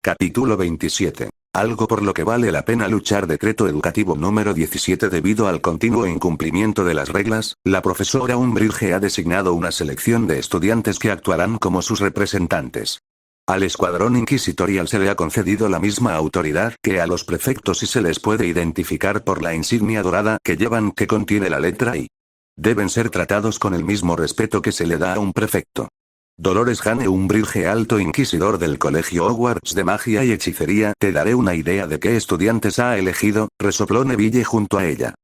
Capítulo 27. Algo por lo que vale la pena luchar. Decreto educativo número 17. Debido al continuo incumplimiento de las reglas, la profesora Umbridge ha designado una selección de estudiantes que actuarán como sus representantes. Al escuadrón inquisitorial se le ha concedido la misma autoridad que a los prefectos y se les puede identificar por la insignia dorada que llevan que contiene la letra I. Deben ser tratados con el mismo respeto que se le da a un prefecto. Dolores Jane Umbridge, Alto Inquisidor del Colegio Hogwarts de Magia y Hechicería. Te daré una idea de qué estudiantes ha elegido, resopló Neville junto a ella.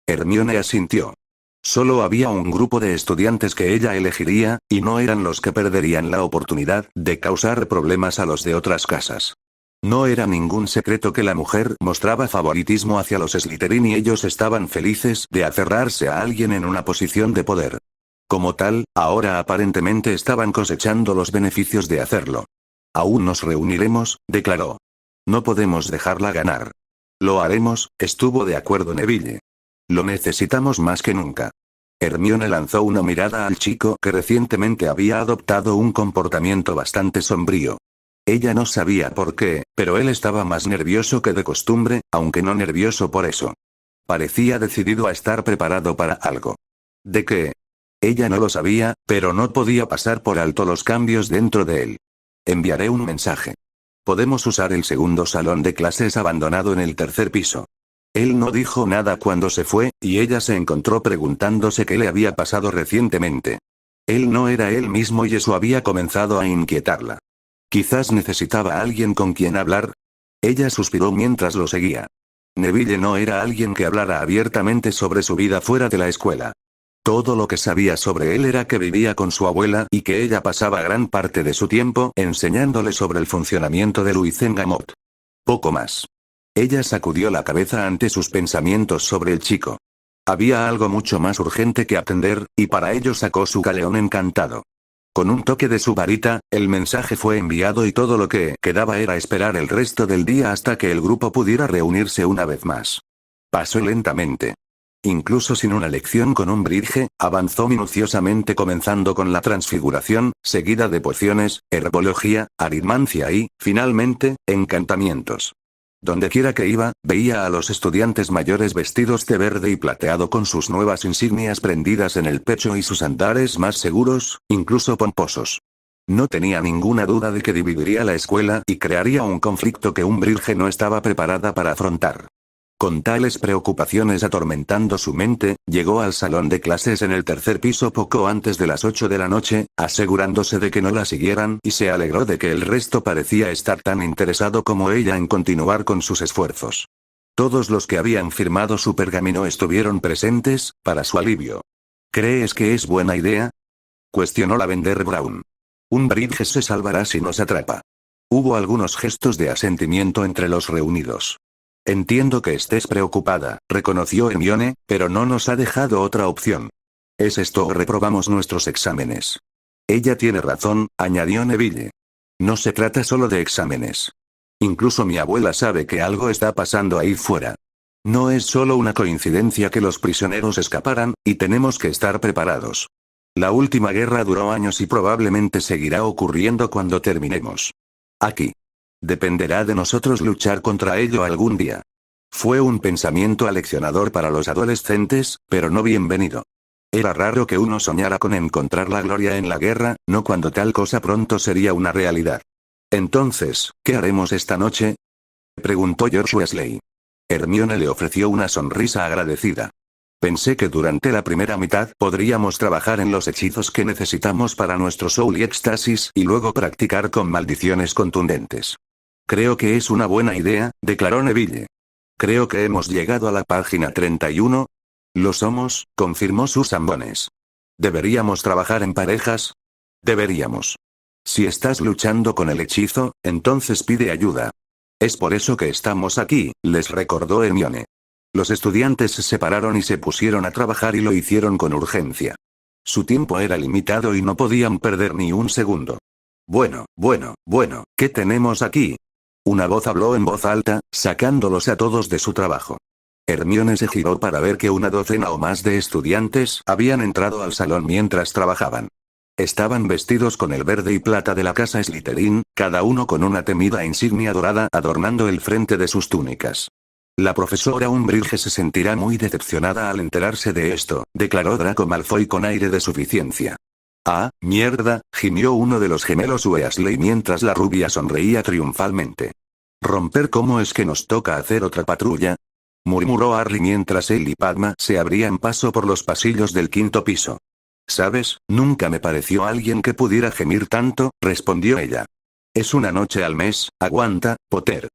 Hermione asintió. Solo había un grupo de estudiantes que ella elegiría, y no eran los que perderían la oportunidad de causar problemas a los de otras casas. No era ningún secreto que la mujer mostraba favoritismo hacia los Slytherin y ellos estaban felices de aferrarse a alguien en una posición de poder. Como tal, ahora aparentemente estaban cosechando los beneficios de hacerlo. Aún nos reuniremos, declaró. No podemos dejarla ganar. Lo haremos, estuvo de acuerdo Neville. Lo necesitamos más que nunca. Hermione lanzó una mirada al chico que recientemente había adoptado un comportamiento bastante sombrío. Ella no sabía por qué, pero él estaba más nervioso que de costumbre, aunque no nervioso por eso. Parecía decidido a estar preparado para algo. ¿De qué? Ella no lo sabía, pero no podía pasar por alto los cambios dentro de él. Enviaré un mensaje. Podemos usar el segundo salón de clases abandonado en el tercer piso. Él no dijo nada cuando se fue, y ella se encontró preguntándose qué le había pasado recientemente. Él no era él mismo y eso había comenzado a inquietarla. Quizás necesitaba a alguien con quien hablar. Ella suspiró mientras lo seguía. Neville no era alguien que hablara abiertamente sobre su vida fuera de la escuela. Todo lo que sabía sobre él era que vivía con su abuela y que ella pasaba gran parte de su tiempo enseñándole sobre el funcionamiento de Luizengamot. Poco más. Ella sacudió la cabeza ante sus pensamientos sobre el chico. Había algo mucho más urgente que atender, y para ello sacó su galeón encantado. Con un toque de su varita, el mensaje fue enviado y todo lo que quedaba era esperar el resto del día hasta que el grupo pudiera reunirse una vez más. Pasó lentamente. Incluso sin una lección con Umbridge, avanzó minuciosamente comenzando con la transfiguración, seguida de pociones, herbología, aritmancia y, finalmente, encantamientos. Dondequiera que iba, veía a los estudiantes mayores vestidos de verde y plateado con sus nuevas insignias prendidas en el pecho y sus andares más seguros, incluso pomposos. No tenía ninguna duda de que dividiría la escuela y crearía un conflicto que Umbridge no estaba preparada para afrontar. Con tales preocupaciones atormentando su mente, llegó al salón de clases en el tercer piso poco antes de las 8 de la noche, asegurándose de que no la siguieran y se alegró de que el resto parecía estar tan interesado como ella en continuar con sus esfuerzos. Todos los que habían firmado su pergamino estuvieron presentes, para su alivio. ¿Crees que es buena idea?, cuestionó Lavender Brown. Umbridge se salvará si nos atrapa. Hubo algunos gestos de asentimiento entre los reunidos. Entiendo que estés preocupada, reconoció Hermione, pero no nos ha dejado otra opción. ¿Es esto o reprobamos nuestros exámenes? Ella tiene razón, añadió Neville. No se trata solo de exámenes. Incluso mi abuela sabe que algo está pasando ahí fuera. No es solo una coincidencia que los prisioneros escaparan, y tenemos que estar preparados. La última guerra duró años y probablemente seguirá ocurriendo cuando terminemos aquí. Dependerá de nosotros luchar contra ello algún día. Fue un pensamiento aleccionador para los adolescentes, pero no bienvenido. Era raro que uno soñara con encontrar la gloria en la guerra, no cuando tal cosa pronto sería una realidad. Entonces, ¿qué haremos esta noche?, preguntó George Weasley. Hermione le ofreció una sonrisa agradecida. Pensé que durante la primera mitad podríamos trabajar en los hechizos que necesitamos para nuestro Soul y Éxtasis y luego practicar con maldiciones contundentes. Creo que es una buena idea, declaró Neville. Creo que hemos llegado a la página 31. Lo somos, confirmó Susan Bones. ¿Deberíamos trabajar en parejas? Deberíamos. Si estás luchando con el hechizo, entonces pide ayuda. Es por eso que estamos aquí, les recordó Hermione. Los estudiantes se separaron y se pusieron a trabajar y lo hicieron con urgencia. Su tiempo era limitado y no podían perder ni un segundo. Bueno, ¿qué tenemos aquí? Una voz habló en voz alta, sacándolos a todos de su trabajo. Hermione se giró para ver que una docena o más de estudiantes habían entrado al salón mientras trabajaban. Estaban vestidos con el verde y plata de la casa Slytherin, cada uno con una temida insignia dorada adornando el frente de sus túnicas. La profesora Umbridge se sentirá muy decepcionada al enterarse de esto, declaró Draco Malfoy con aire de suficiencia. Ah, mierda, gimió uno de los gemelos Weasley mientras la rubia sonreía triunfalmente. ¿Romper? ¿Cómo es que nos toca hacer otra patrulla?, murmuró Harry mientras él y Padma se abrían paso por los pasillos del quinto piso. ¿Sabes? Nunca me pareció alguien que pudiera gemir tanto, respondió ella. Es una noche al mes, aguanta, Potter.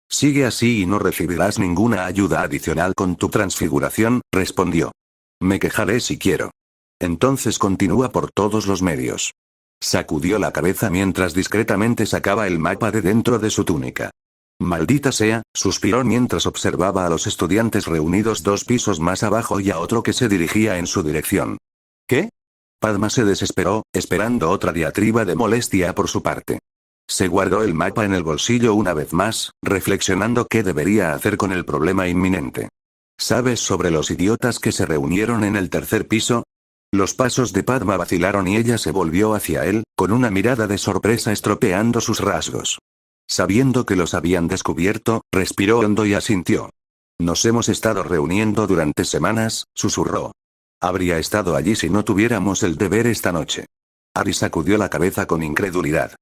Sigue así y no recibirás ninguna ayuda adicional con tu transfiguración, respondió. Me quejaré si quiero. Entonces continúa por todos los medios. Sacudió la cabeza mientras discretamente sacaba el mapa de dentro de su túnica. Maldita sea, suspiró mientras observaba a los estudiantes reunidos 2 pisos más abajo y a otro que se dirigía en su dirección. ¿Qué? Padma se desesperó, esperando otra diatriba de molestia por su parte. Se guardó el mapa en el bolsillo una vez más, reflexionando qué debería hacer con el problema inminente. ¿Sabes sobre los idiotas que se reunieron en el tercer piso? Los pasos de Padma vacilaron y ella se volvió hacia él, con una mirada de sorpresa estropeando sus rasgos. Sabiendo que los habían descubierto, respiró hondo y asintió. Nos hemos estado reuniendo durante semanas, susurró. Habría estado allí si no tuviéramos el deber esta noche. Harry sacudió la cabeza con incredulidad.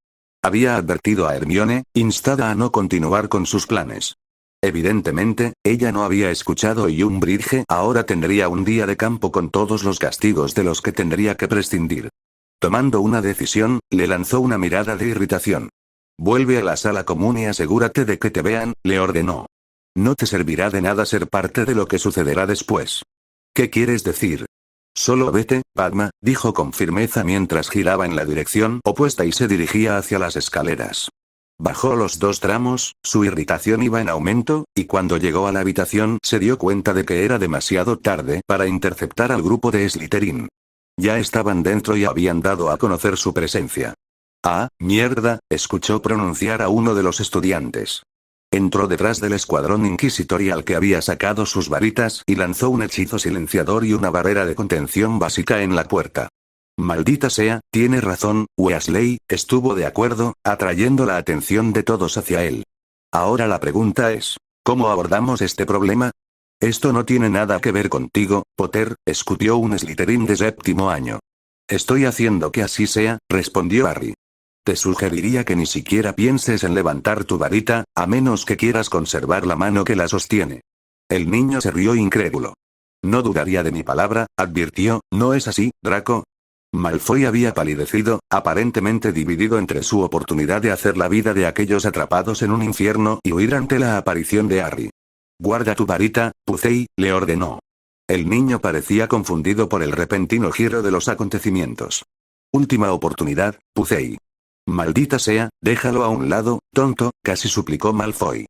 Había advertido a Hermione, instada a no continuar con sus planes. Evidentemente, ella no había escuchado y Umbridge ahora tendría un día de campo con todos los castigos de los que tendría que prescindir. Tomando una decisión, le lanzó una mirada de irritación. Vuelve a la sala común y asegúrate de que te vean, le ordenó. No te servirá de nada ser parte de lo que sucederá después. ¿Qué quieres decir? Solo vete, Padma, dijo con firmeza mientras giraba en la dirección opuesta y se dirigía hacia las escaleras. Bajó los 2 tramos, su irritación iba en aumento, y cuando llegó a la habitación se dio cuenta de que era demasiado tarde para interceptar al grupo de Slytherin. Ya estaban dentro y habían dado a conocer su presencia. Ah, mierda, escuchó pronunciar a uno de los estudiantes. Entró detrás del escuadrón inquisitorial que había sacado sus varitas y lanzó un hechizo silenciador y una barrera de contención básica en la puerta. Maldita sea, tiene razón, Weasley, estuvo de acuerdo, atrayendo la atención de todos hacia él. Ahora la pregunta es, ¿cómo abordamos este problema? Esto no tiene nada que ver contigo, Potter, escutió un Slytherin de 7º año. Estoy haciendo que así sea, respondió Harry. Te sugeriría que ni siquiera pienses en levantar tu varita, a menos que quieras conservar la mano que la sostiene. El niño se rió incrédulo. No dudaría de mi palabra, advirtió, ¿no es así, Draco? Malfoy había palidecido, aparentemente dividido entre su oportunidad de hacer la vida de aquellos atrapados en un infierno y huir ante la aparición de Harry. Guarda tu varita, Pucei, le ordenó. El niño parecía confundido por el repentino giro de los acontecimientos. Última oportunidad, Pucei. Maldita sea, déjalo a un lado, tonto, casi suplicó Malfoy.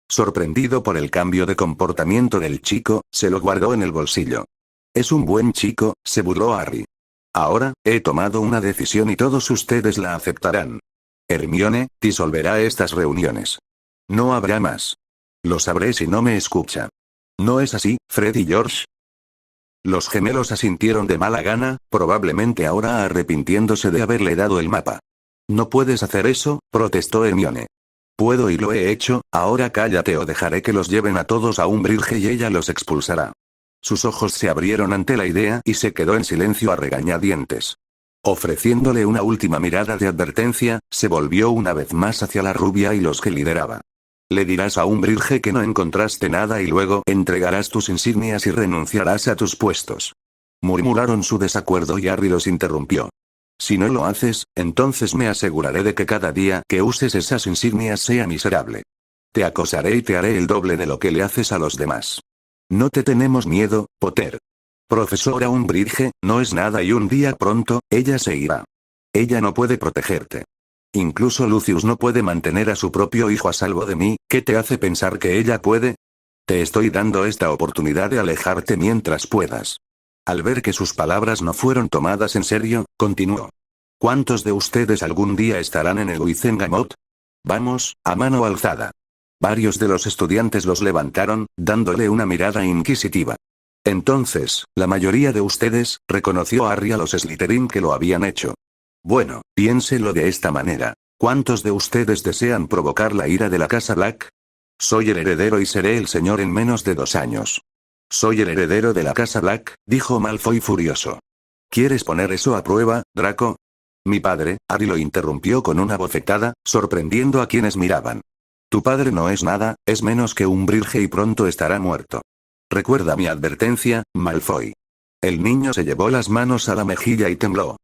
Sorprendido por el cambio de comportamiento del chico, se lo guardó en el bolsillo. Es un buen chico, se burló Harry. Ahora, he tomado una decisión y todos ustedes la aceptarán. Hermione, disolverá estas reuniones. No habrá más. Lo sabré si no me escucha. ¿No es así, Fred y George? Los gemelos asintieron de mala gana, probablemente ahora arrepintiéndose de haberle dado el mapa. No puedes hacer eso, protestó Hermione. Puedo y lo he hecho, ahora cállate o dejaré que los lleven a todos a Umbridge y ella los expulsará. Sus ojos se abrieron ante la idea y se quedó en silencio a regañadientes. Ofreciéndole una última mirada de advertencia, se volvió una vez más hacia la rubia y los que lideraba. Le dirás a Umbridge que no encontraste nada y luego entregarás tus insignias y renunciarás a tus puestos. Murmuraron su desacuerdo y Harry los interrumpió. Si no lo haces, entonces me aseguraré de que cada día que uses esas insignias sea miserable. Te acosaré y te haré el doble de lo que le haces a los demás. No te tenemos miedo, Potter. Profesora Umbridge, no es nada y un día pronto, ella se irá. Ella no puede protegerte. Incluso Lucius no puede mantener a su propio hijo a salvo de mí, ¿qué te hace pensar que ella puede? Te estoy dando esta oportunidad de alejarte mientras puedas. Al ver que sus palabras no fueron tomadas en serio, continuó. ¿Cuántos de ustedes algún día estarán en el Wizengamot? Vamos, a mano alzada. Varios de los estudiantes los levantaron, dándole una mirada inquisitiva. Entonces, la mayoría de ustedes, reconoció Harry a los Slytherin que lo habían hecho. Bueno, piénselo de esta manera. ¿Cuántos de ustedes desean provocar la ira de la casa Black? Soy el heredero y seré el señor en menos de 2 años. Soy el heredero de la casa Black, dijo Malfoy furioso. ¿Quieres poner eso a prueba, Draco? Mi padre, Harry lo interrumpió con una bofetada, sorprendiendo a quienes miraban. Tu padre no es nada, es menos que un Brilge y pronto estará muerto. Recuerda mi advertencia, Malfoy. El niño se llevó las manos a la mejilla y tembló.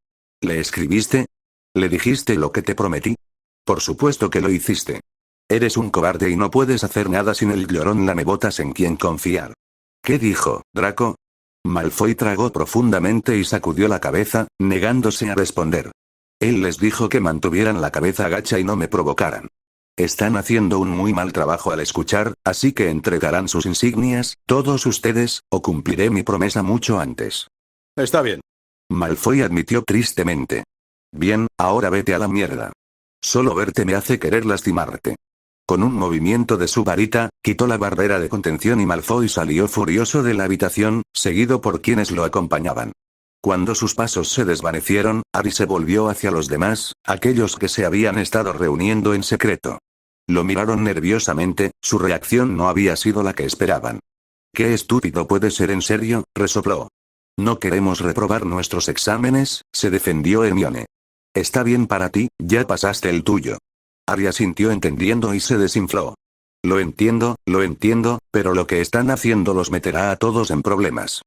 ¿Le escribiste? ¿Le dijiste lo que te prometí? Por supuesto que lo hiciste. Eres un cobarde y no puedes hacer nada sin el llorón lamebotas en quien confiar. ¿Qué dijo, Draco? Malfoy tragó profundamente y sacudió la cabeza, negándose a responder. Él les dijo que mantuvieran la cabeza agacha y no me provocaran. Están haciendo un muy mal trabajo al escuchar, así que entregarán sus insignias, todos ustedes, o cumpliré mi promesa mucho antes. Está bien. Malfoy admitió tristemente. Bien, ahora vete a la mierda. Solo verte me hace querer lastimarte. Con un movimiento de su varita, quitó la barrera de contención y Malfoy salió furioso de la habitación, seguido por quienes lo acompañaban. Cuando sus pasos se desvanecieron, Harry se volvió hacia los demás, aquellos que se habían estado reuniendo en secreto. Lo miraron nerviosamente, su reacción no había sido la que esperaban. «Qué estúpido puede ser en serio», resopló. «No queremos reprobar nuestros exámenes», se defendió Hermione. «Está bien para ti, ya pasaste el tuyo». Harry asintió entendiendo y se desinfló. Lo entiendo, pero lo que están haciendo los meterá a todos en problemas.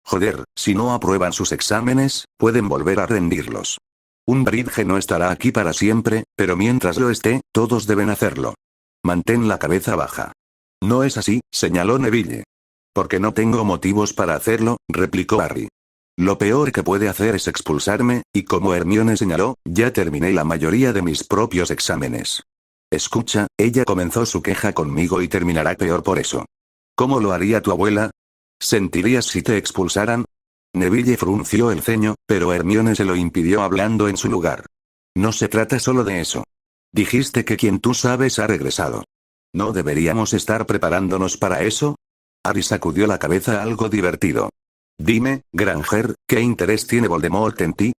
Joder, si no aprueban sus exámenes, pueden volver a rendirlos. Un Bridge no estará aquí para siempre, pero mientras lo esté, todos deben hacerlo. Mantén la cabeza baja. No es así, señaló Neville. Porque no tengo motivos para hacerlo, replicó Harry. Lo peor que puede hacer es expulsarme, y como Hermione señaló, ya terminé la mayoría de mis propios exámenes. Escucha, ella comenzó su queja conmigo y terminará peor por eso. ¿Cómo lo haría tu abuela? ¿Sentirías si te expulsaran? Neville frunció el ceño, pero Hermione se lo impidió hablando en su lugar. No se trata solo de eso. Dijiste que quien tú sabes ha regresado. ¿No deberíamos estar preparándonos para eso? Harry sacudió la cabeza algo divertido. Dime, Granger, ¿qué interés tiene Voldemort en ti?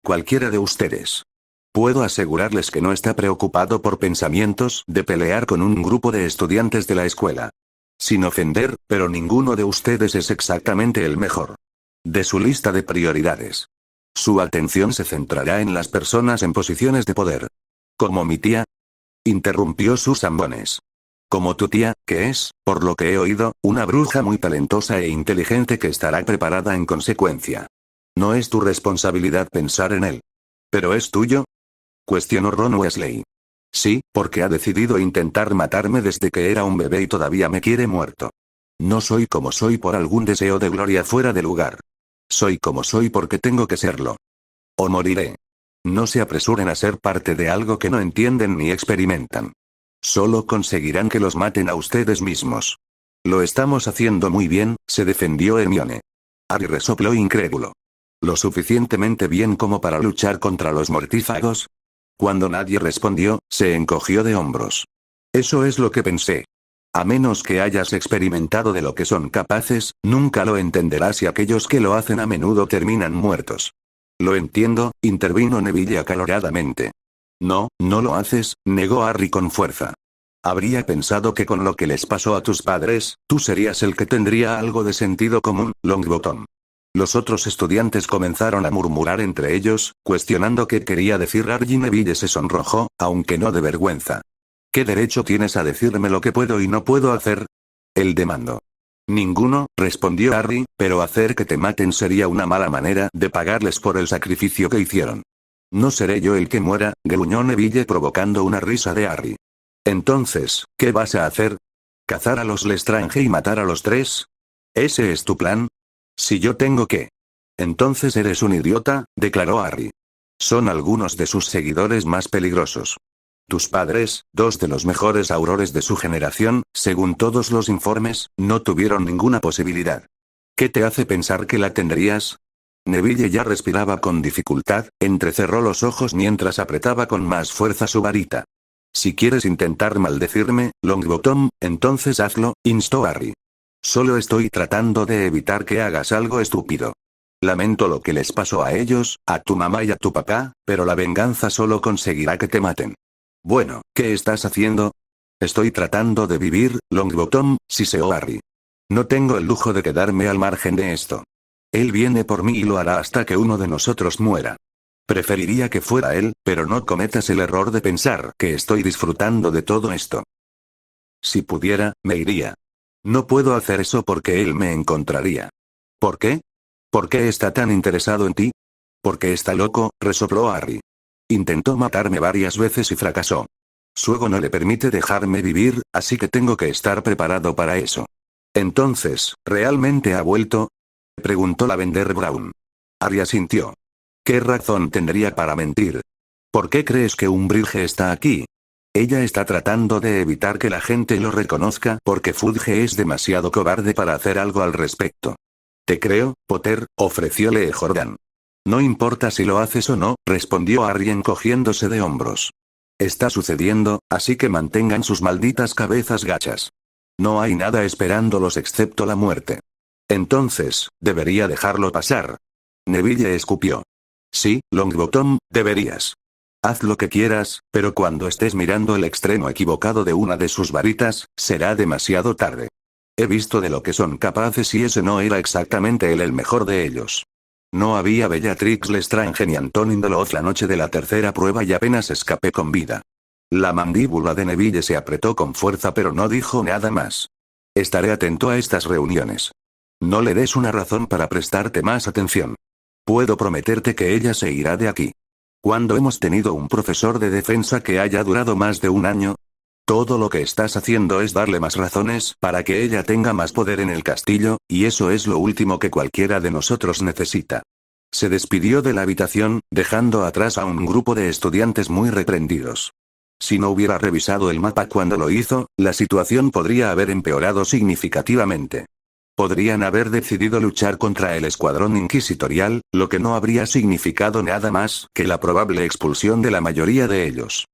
Cualquiera de ustedes. Puedo asegurarles que no está preocupado por pensamientos de pelear con un grupo de estudiantes de la escuela. Sin ofender, pero ninguno de ustedes es exactamente el mejor. De su lista de prioridades. Su atención se centrará en las personas en posiciones de poder. ¿Como mi tía? Interrumpió Susan Bones. Como tu tía, que es, por lo que he oído, una bruja muy talentosa e inteligente que estará preparada en consecuencia. No es tu responsabilidad pensar en él. ¿Pero es tuyo? Cuestionó Ron Weasley. Sí, porque ha decidido intentar matarme desde que era un bebé y todavía me quiere muerto. No soy como soy por algún deseo de gloria fuera de lugar. Soy como soy porque tengo que serlo. O moriré. No se apresuren a ser parte de algo que no entienden ni experimentan. Solo conseguirán que los maten a ustedes mismos. Lo estamos haciendo muy bien, se defendió Hermione. Harry resopló incrédulo. ¿Lo suficientemente bien como para luchar contra los mortífagos? Cuando nadie respondió, se encogió de hombros. Eso es lo que pensé. A menos que hayas experimentado de lo que son capaces, nunca lo entenderás y aquellos que lo hacen a menudo terminan muertos. Lo entiendo, intervino Neville acaloradamente. No, no lo haces, negó Harry con fuerza. Habría pensado que con lo que les pasó a tus padres, tú serías el que tendría algo de sentido común, Longbottom. Los otros estudiantes comenzaron a murmurar entre ellos, cuestionando qué quería decir Harry. Neville se sonrojó, aunque no de vergüenza. ¿Qué derecho tienes a decirme lo que puedo y no puedo hacer? Él demandó. Ninguno, respondió Harry, pero hacer que te maten sería una mala manera de pagarles por el sacrificio que hicieron. No seré yo el que muera, gruñó Neville provocando una risa de Harry. Entonces, ¿qué vas a hacer? ¿Cazar a los Lestrange y matar a los 3? ¿Ese es tu plan? Si yo tengo que. Entonces eres un idiota, declaró Harry. Son algunos de sus seguidores más peligrosos. Tus padres, 2 de los mejores aurores de su generación, según todos los informes, no tuvieron ninguna posibilidad. ¿Qué te hace pensar que la tendrías? Neville ya respiraba con dificultad, entrecerró los ojos mientras apretaba con más fuerza su varita. Si quieres intentar maldecirme, Longbottom, entonces hazlo, instó Harry. Solo estoy tratando de evitar que hagas algo estúpido. Lamento lo que les pasó a ellos, a tu mamá y a tu papá, pero la venganza solo conseguirá que te maten. Bueno, ¿qué estás haciendo? Estoy tratando de vivir, Longbottom, siseó Harry. No tengo el lujo de quedarme al margen de esto. Él viene por mí y lo hará hasta que uno de nosotros muera. Preferiría que fuera él, pero no cometas el error de pensar que estoy disfrutando de todo esto. Si pudiera, me iría. No puedo hacer eso porque él me encontraría. ¿Por qué? ¿Por qué está tan interesado en ti? Porque está loco, resopló Harry. Intentó matarme varias veces y fracasó. Su ego no le permite dejarme vivir, así que tengo que estar preparado para eso. Entonces, ¿realmente ha vuelto? Preguntó Lavender Brown. Harry asintió. ¿Qué razón tendría para mentir? ¿Por qué crees que Umbridge está aquí? Ella está tratando de evitar que la gente lo reconozca porque Fudge es demasiado cobarde para hacer algo al respecto. Te creo, Potter, ofrecióle Jordan. No importa si lo haces o no, respondió Harry encogiéndose de hombros. Está sucediendo, así que mantengan sus malditas cabezas gachas. No hay nada esperándolos excepto la muerte. Entonces, debería dejarlo pasar. Neville escupió. Sí, Longbottom, deberías. Haz lo que quieras, pero cuando estés mirando el extremo equivocado de una de sus varitas, será demasiado tarde. He visto de lo que son capaces y ese no era exactamente el mejor de ellos. No había Bellatrix Lestrange ni Antonin Doloz la noche de la tercera prueba y apenas escapé con vida. La mandíbula de Neville se apretó con fuerza pero no dijo nada más. Estaré atento a estas reuniones. No le des una razón para prestarte más atención. Puedo prometerte que ella se irá de aquí. ¿Cuándo hemos tenido un profesor de defensa que haya durado más de un año? Todo lo que estás haciendo es darle más razones para que ella tenga más poder en el castillo, y eso es lo último que cualquiera de nosotros necesita. Se despidió de la habitación, dejando atrás a un grupo de estudiantes muy reprendidos. Si no hubiera revisado el mapa cuando lo hizo, la situación podría haber empeorado significativamente. Podrían haber decidido luchar contra el escuadrón inquisitorial, lo que no habría significado nada más que la probable expulsión de la mayoría de ellos.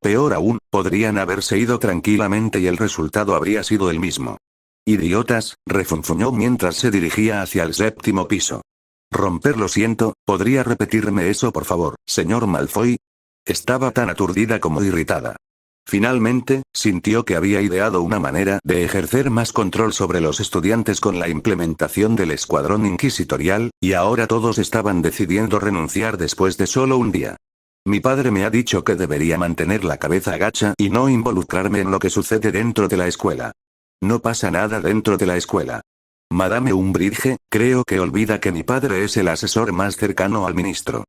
Peor aún, podrían haberse ido tranquilamente y el resultado habría sido el mismo. Idiotas, refunfuñó mientras se dirigía hacia el séptimo piso. Lo siento, ¿podría repetirme eso por favor, señor Malfoy? Estaba tan aturdida como irritada. Finalmente, sintió que había ideado una manera de ejercer más control sobre los estudiantes con la implementación del escuadrón inquisitorial, y ahora todos estaban decidiendo renunciar después de solo un día. Mi padre me ha dicho que debería mantener la cabeza gacha y no involucrarme en lo que sucede dentro de la escuela. No pasa nada dentro de la escuela. Madame Umbridge, creo que olvida que mi padre es el asesor más cercano al ministro.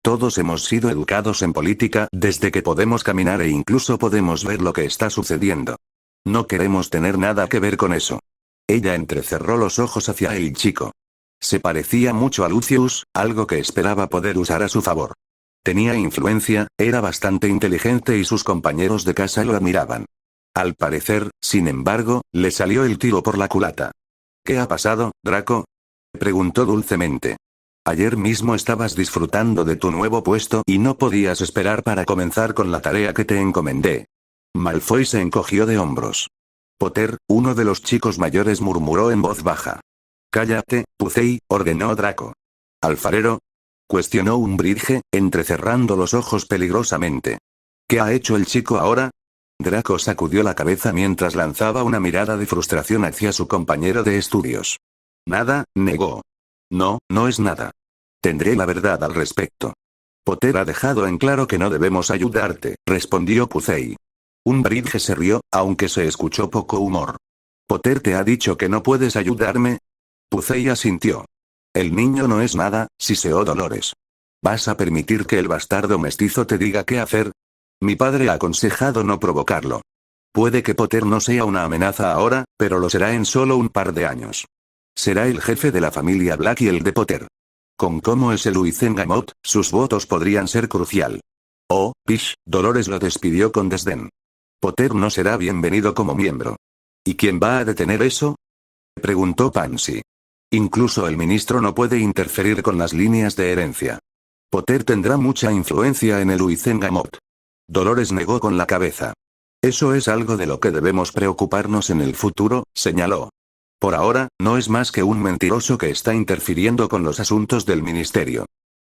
Todos hemos sido educados en política desde que podemos caminar e incluso podemos ver lo que está sucediendo. No queremos tener nada que ver con eso. Ella entrecerró los ojos hacia el chico. Se parecía mucho a Lucius, algo que esperaba poder usar a su favor. Tenía influencia, era bastante inteligente y sus compañeros de casa lo admiraban. Al parecer, sin embargo, le salió el tiro por la culata. ¿Qué ha pasado, Draco? Preguntó dulcemente. Ayer mismo estabas disfrutando de tu nuevo puesto y no podías esperar para comenzar con la tarea que te encomendé. Malfoy se encogió de hombros. Potter, uno de los chicos mayores murmuró en voz baja. Cállate, Pucey, ordenó Draco. ¿Alfarero? Cuestionó Umbridge, entrecerrando los ojos peligrosamente. ¿Qué ha hecho el chico ahora? Draco sacudió la cabeza mientras lanzaba una mirada de frustración hacia su compañero de estudios. Nada, negó. No, no es nada. Tendré la verdad al respecto. Potter ha dejado en claro que no debemos ayudarte, respondió Pucey. Umbridge se rió, aunque se escuchó poco humor. ¿Potter te ha dicho que no puedes ayudarme? Pucey asintió. El niño no es nada, siseó Dolores. ¿Vas a permitir que el bastardo mestizo te diga qué hacer? Mi padre ha aconsejado no provocarlo. Puede que Potter no sea una amenaza ahora, pero lo será en solo un par de años. Será el jefe de la familia Black y el de Potter. Con cómo es el Wizengamot, sus votos podrían ser crucial. Oh, pish, Dolores lo despidió con desdén. Potter no será bienvenido como miembro. ¿Y quién va a detener eso? Preguntó Pansy. Incluso el ministro no puede interferir con las líneas de herencia. Potter tendrá mucha influencia en el Wizengamot. Dolores negó con la cabeza. Eso es algo de lo que debemos preocuparnos en el futuro, señaló. Por ahora, no es más que un mentiroso que está interfiriendo con los asuntos del ministerio.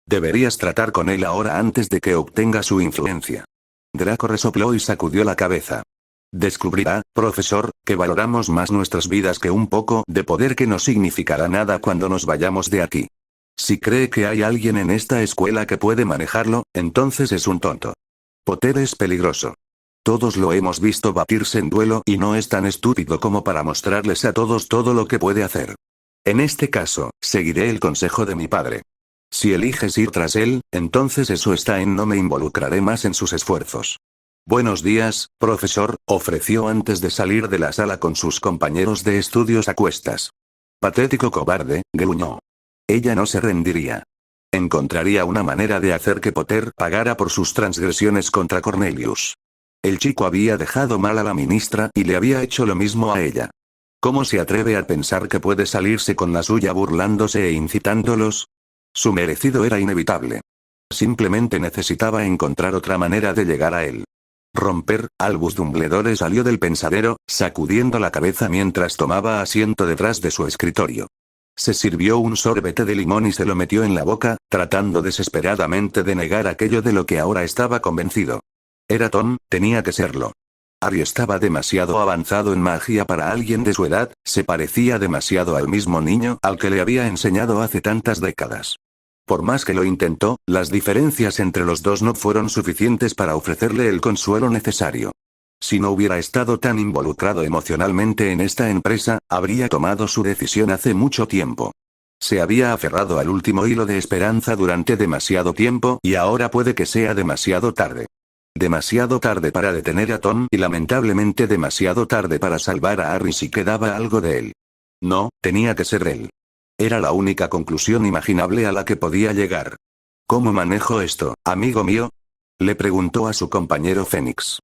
Deberías tratar con él ahora antes de que obtenga su influencia. Draco resopló y sacudió la cabeza. Descubrirá, profesor, que valoramos más nuestras vidas que un poco de poder que no significará nada cuando nos vayamos de aquí. Si cree que hay alguien en esta escuela que puede manejarlo, entonces es un tonto. Potter es peligroso. Todos lo hemos visto batirse en duelo y no es tan estúpido como para mostrarles a todos todo lo que puede hacer. En este caso, seguiré el consejo de mi padre. Si eliges ir tras él, entonces eso está en no me involucraré más en sus esfuerzos. Buenos días, profesor, ofreció antes de salir de la sala con sus compañeros de estudios a cuestas. Patético cobarde, gruñó. Ella no se rendiría. Encontraría una manera de hacer que Potter pagara por sus transgresiones contra Cornelius. El chico había dejado mal a la ministra y le había hecho lo mismo a ella. ¿Cómo se atreve a pensar que puede salirse con la suya burlándose e incitándolos? Su merecido era inevitable. Simplemente necesitaba encontrar otra manera de llegar a él. Romper, Albus Dumbledore salió del pensadero, sacudiendo la cabeza mientras tomaba asiento detrás de su escritorio. Se sirvió un sorbete de limón y se lo metió en la boca, tratando desesperadamente de negar aquello de lo que ahora estaba convencido. Era Tom, tenía que serlo. Harry estaba demasiado avanzado en magia para alguien de su edad, se parecía demasiado al mismo niño al que le había enseñado hace tantas décadas. Por más que lo intentó, las diferencias entre los dos no fueron suficientes para ofrecerle el consuelo necesario. Si no hubiera estado tan involucrado emocionalmente en esta empresa, habría tomado su decisión hace mucho tiempo. Se había aferrado al último hilo de esperanza durante demasiado tiempo y ahora puede que sea demasiado tarde. Demasiado tarde para detener a Tom y lamentablemente demasiado tarde para salvar a Harry si quedaba algo de él. No, tenía que ser él. Era la única conclusión imaginable a la que podía llegar. ¿Cómo manejo esto, amigo mío? Le preguntó a su compañero Fénix.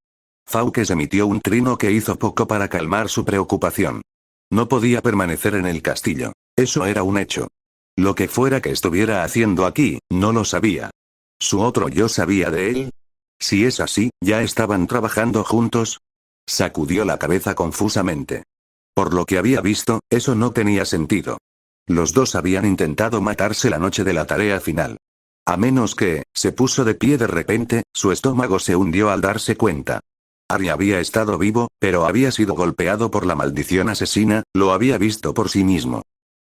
Fawkes emitió un trino que hizo poco para calmar su preocupación. No podía permanecer en el castillo. Eso era un hecho. Lo que fuera que estuviera haciendo aquí, no lo sabía. ¿Su otro yo sabía de él? Si es así, ¿ya estaban trabajando juntos? Sacudió la cabeza confusamente. Por lo que había visto, eso no tenía sentido. Los dos habían intentado matarse la noche de la tarea final. A menos que, se puso de pie de repente, su estómago se hundió al darse cuenta. Harry había estado vivo, pero había sido golpeado por la maldición asesina, lo había visto por sí mismo.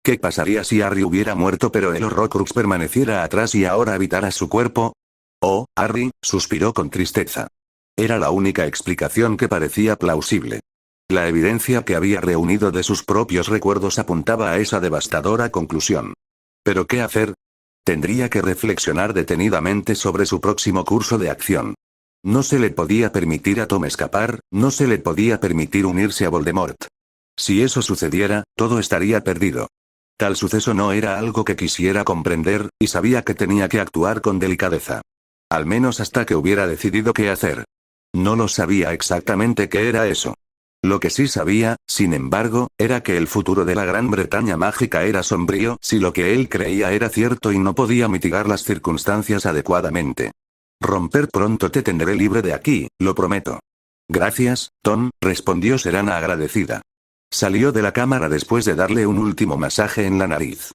¿Qué pasaría si Harry hubiera muerto pero el Horrocrux permaneciera atrás y ahora habitara su cuerpo? Oh, Harry, suspiró con tristeza. Era la única explicación que parecía plausible. La evidencia que había reunido de sus propios recuerdos apuntaba a esa devastadora conclusión. ¿Pero qué hacer? Tendría que reflexionar detenidamente sobre su próximo curso de acción. No se le podía permitir a Tom escapar, no se le podía permitir unirse a Voldemort. Si eso sucediera, todo estaría perdido. Tal suceso no era algo que quisiera comprender, y sabía que tenía que actuar con delicadeza. Al menos hasta que hubiera decidido qué hacer. No lo sabía exactamente qué era eso. Lo que sí sabía, sin embargo, era que el futuro de la Gran Bretaña mágica era sombrío si lo que él creía era cierto y no podía mitigar las circunstancias adecuadamente. Romper pronto te tendré libre de aquí, lo prometo. Gracias, Tom, respondió Serana agradecida. Salió de la cámara después de darle un último masaje en la nariz.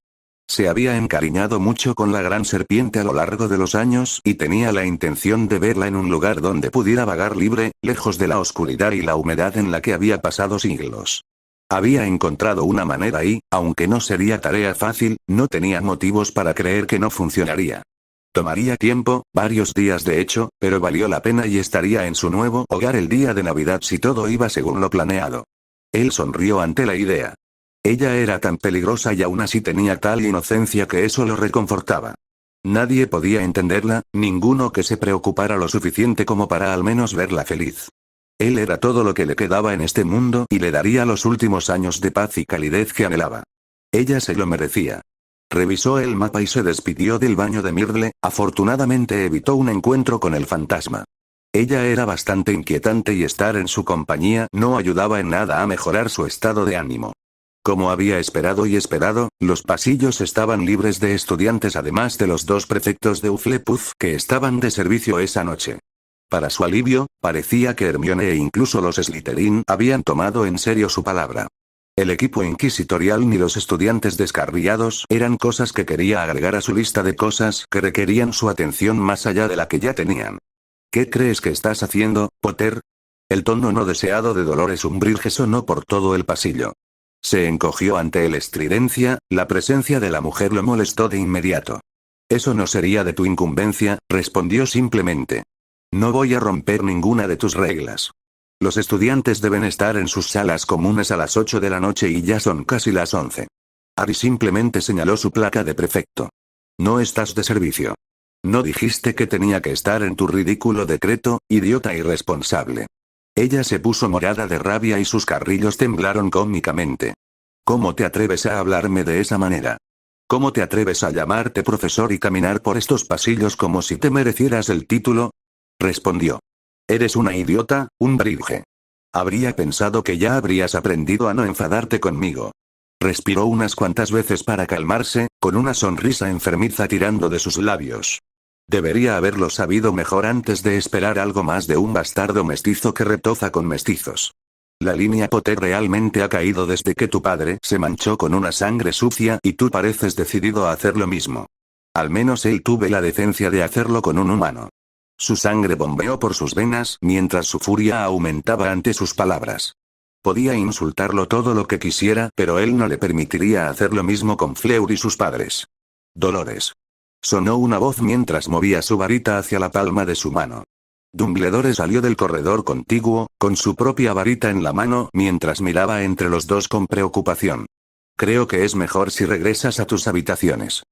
Se había encariñado mucho con la gran serpiente a lo largo de los años y tenía la intención de verla en un lugar donde pudiera vagar libre, lejos de la oscuridad y la humedad en la que había pasado siglos. Había encontrado una manera y, aunque no sería tarea fácil, no tenía motivos para creer que no funcionaría. Tomaría tiempo, varios días de hecho, pero valió la pena y estaría en su nuevo hogar el día de Navidad si todo iba según lo planeado. Él sonrió ante la idea. Ella era tan peligrosa y aún así tenía tal inocencia que eso lo reconfortaba. Nadie podía entenderla, ninguno que se preocupara lo suficiente como para al menos verla feliz. Él era todo lo que le quedaba en este mundo y le daría los últimos años de paz y calidez que anhelaba. Ella se lo merecía. Revisó el mapa y se despidió del baño de Myrtle, afortunadamente evitó un encuentro con el fantasma. Ella era bastante inquietante y estar en su compañía no ayudaba en nada a mejorar su estado de ánimo. Como había esperado y esperado, los pasillos estaban libres de estudiantes además de los dos prefectos de Hufflepuff que estaban de servicio esa noche. Para su alivio, parecía que Hermione e incluso los Slytherin habían tomado en serio su palabra. El equipo inquisitorial ni los estudiantes descarriados eran cosas que quería agregar a su lista de cosas que requerían su atención más allá de la que ya tenían. ¿Qué crees que estás haciendo, Potter? El tono no deseado de Dolores Umbridge sonó por todo el pasillo. Se encogió ante la estridencia, la presencia de la mujer lo molestó de inmediato. Eso no sería de tu incumbencia, respondió simplemente. No voy a romper ninguna de tus reglas. Los estudiantes deben estar en sus salas comunes a las 8 de la noche y ya son casi las 11. Harry simplemente señaló su placa de prefecto. No estás de servicio. No dijiste que tenía que estar en tu ridículo decreto, idiota irresponsable. Ella se puso morada de rabia y sus carrillos temblaron cómicamente. ¿Cómo te atreves a hablarme de esa manera? ¿Cómo te atreves a llamarte profesor y caminar por estos pasillos como si te merecieras el título? Respondió. Eres una idiota, Umbridge. Habría pensado que ya habrías aprendido a no enfadarte conmigo. Respiró unas cuantas veces para calmarse, con una sonrisa enfermiza tirando de sus labios. Debería haberlo sabido mejor antes de esperar algo más de un bastardo mestizo que retoza con mestizos. La línea Potter realmente ha caído desde que tu padre se manchó con una sangre sucia y tú pareces decidido a hacer lo mismo. Al menos él tuvo la decencia de hacerlo con un humano. Su sangre bombeó por sus venas mientras su furia aumentaba ante sus palabras. Podía insultarlo todo lo que quisiera, pero él no le permitiría hacer lo mismo con Fleur y sus padres. Dolores. Sonó una voz mientras movía su varita hacia la palma de su mano. Dumbledore salió del corredor contiguo, con su propia varita en la mano mientras miraba entre los dos con preocupación. Creo que es mejor si regresas a tus habitaciones.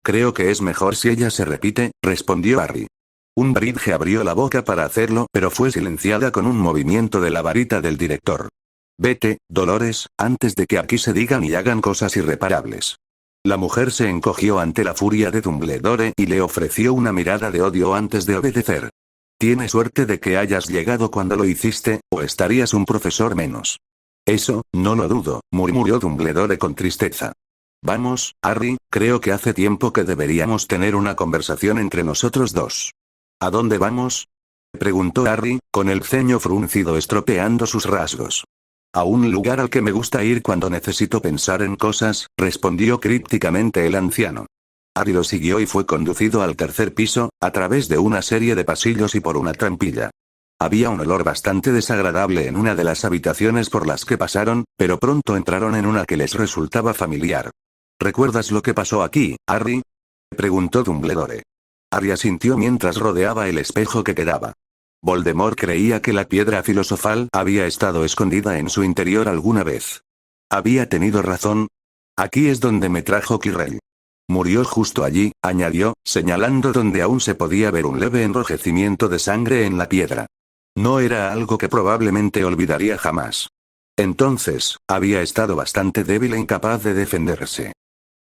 Creo que es mejor si ella se repite, respondió Harry. Umbridge abrió la boca para hacerlo, pero fue silenciada con un movimiento de la varita del director. Vete, Dolores, antes de que aquí se digan y hagan cosas irreparables. La mujer se encogió ante la furia de Dumbledore y le ofreció una mirada de odio antes de obedecer. Tiene suerte de que hayas llegado cuando lo hiciste, o estarías un profesor menos. Eso, no lo dudo, murmuró Dumbledore con tristeza. Vamos, Harry, creo que hace tiempo que deberíamos tener una conversación entre nosotros dos. ¿A dónde vamos? Preguntó Harry, con el ceño fruncido estropeando sus rasgos. A un lugar al que me gusta ir cuando necesito pensar en cosas, respondió crípticamente el anciano. Harry lo siguió y fue conducido al tercer piso, a través de una serie de pasillos y por una trampilla. Había un olor bastante desagradable en una de las habitaciones por las que pasaron, pero pronto entraron en una que les resultaba familiar. ¿Recuerdas lo que pasó aquí, Harry? Preguntó Dumbledore. Harry asintió mientras rodeaba el espejo que quedaba. Voldemort creía que la piedra filosofal había estado escondida en su interior alguna vez. Había tenido razón. Aquí es donde me trajo Quirrell. Murió justo allí, añadió, señalando donde aún se podía ver un leve enrojecimiento de sangre en la piedra. No era algo que probablemente olvidaría jamás. Entonces, había estado bastante débil e incapaz de defenderse.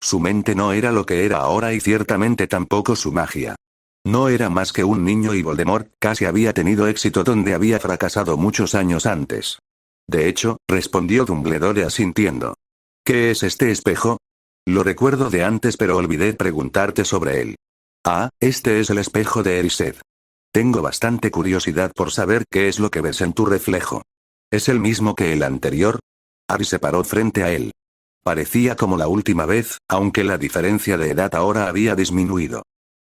Su mente no era lo que era ahora y ciertamente tampoco su magia. No era más que un niño y Voldemort casi había tenido éxito donde había fracasado muchos años antes. De hecho, respondió Dumbledore asintiendo. ¿Qué es este espejo? Lo recuerdo de antes pero olvidé preguntarte sobre él. Ah, este es el espejo de Erised. Tengo bastante curiosidad por saber qué es lo que ves en tu reflejo. ¿Es el mismo que el anterior? Harry se paró frente a él. Parecía como la última vez, aunque la diferencia de edad ahora había disminuido.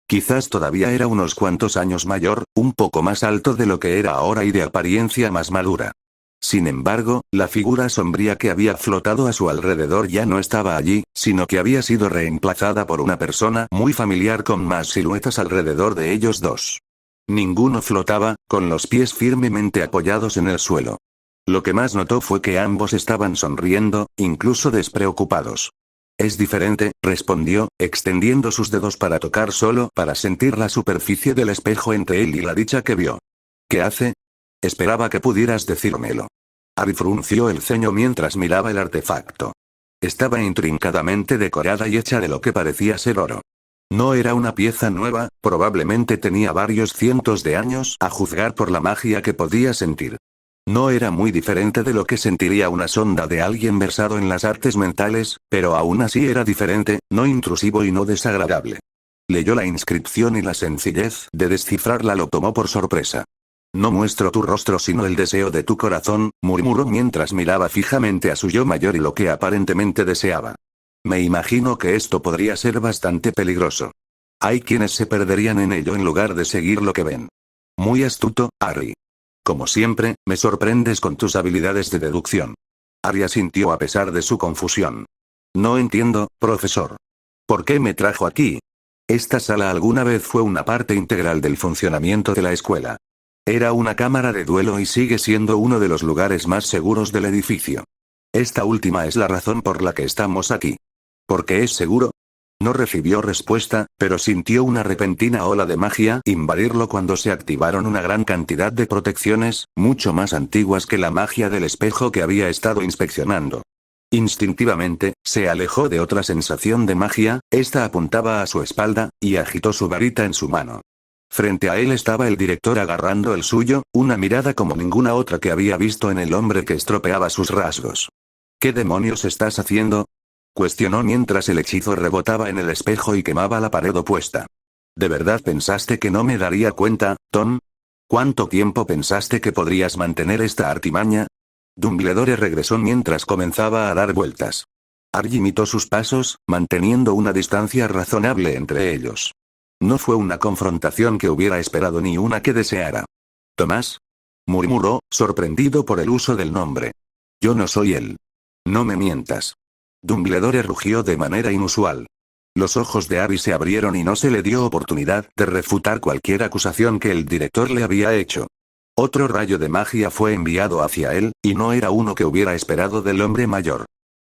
Quizás todavía era unos cuantos años mayor, un poco más alto de lo que era ahora y de apariencia más madura. Sin embargo, la figura sombría que había flotado a su alrededor ya no estaba allí, sino que había sido reemplazada por una persona muy familiar con más siluetas alrededor de ellos dos. Ninguno flotaba, con los pies firmemente apoyados en el suelo. Lo que más notó fue que ambos estaban sonriendo, incluso despreocupados. Es diferente, respondió, extendiendo sus dedos para tocar solo para sentir la superficie del espejo entre él y la dicha que vio. ¿Qué hace? Esperaba que pudieras decírmelo. Harry frunció el ceño mientras miraba el artefacto. Estaba intrincadamente decorada y hecha de lo que parecía ser oro. No era una pieza nueva, probablemente tenía varios cientos de años a juzgar por la magia que podía sentir. No era muy diferente de lo que sentiría una sonda de alguien versado en las artes mentales, pero aún así era diferente, no intrusivo y no desagradable. Leyó la inscripción y la sencillez de descifrarla lo tomó por sorpresa. No muestro tu rostro sino el deseo de tu corazón, murmuró mientras miraba fijamente a su yo mayor y lo que aparentemente deseaba. Me imagino que esto podría ser bastante peligroso. Hay quienes se perderían en ello en lugar de seguir lo que ven. Muy astuto, Harry. Como siempre, me sorprendes con tus habilidades de deducción. Harry asintió a pesar de su confusión. No entiendo, profesor. ¿Por qué me trajo aquí? Esta sala alguna vez fue una parte integral del funcionamiento de la escuela. Era una cámara de duelo y sigue siendo uno de los lugares más seguros del edificio. Esta última es la razón por la que estamos aquí. ¿Por qué es seguro? No recibió respuesta, pero sintió una repentina ola de magia invadirlo cuando se activaron una gran cantidad de protecciones, mucho más antiguas que la magia del espejo que había estado inspeccionando. Instintivamente, se alejó de otra sensación de magia, esta apuntaba a su espalda, y agitó su varita en su mano. Frente a él estaba el director agarrando el suyo, una mirada como ninguna otra que había visto en el hombre que estropeaba sus rasgos. ¿Qué demonios estás haciendo? Cuestionó mientras el hechizo rebotaba en el espejo y quemaba la pared opuesta. ¿De verdad pensaste que no me daría cuenta, Tom? ¿Cuánto tiempo pensaste que podrías mantener esta artimaña? Dumbledore regresó mientras comenzaba a dar vueltas. Harry imitó sus pasos, manteniendo una distancia razonable entre ellos. No fue una confrontación que hubiera esperado ni una que deseara. ¿Tomás? Murmuró, sorprendido por el uso del nombre. Yo no soy él. No me mientas. Dumbledore rugió de manera inusual. Los ojos de Harry se abrieron y no se le dio oportunidad de refutar cualquier acusación que el director le había hecho. Otro rayo de magia fue enviado hacia él, y no era uno que hubiera esperado del hombre mayor.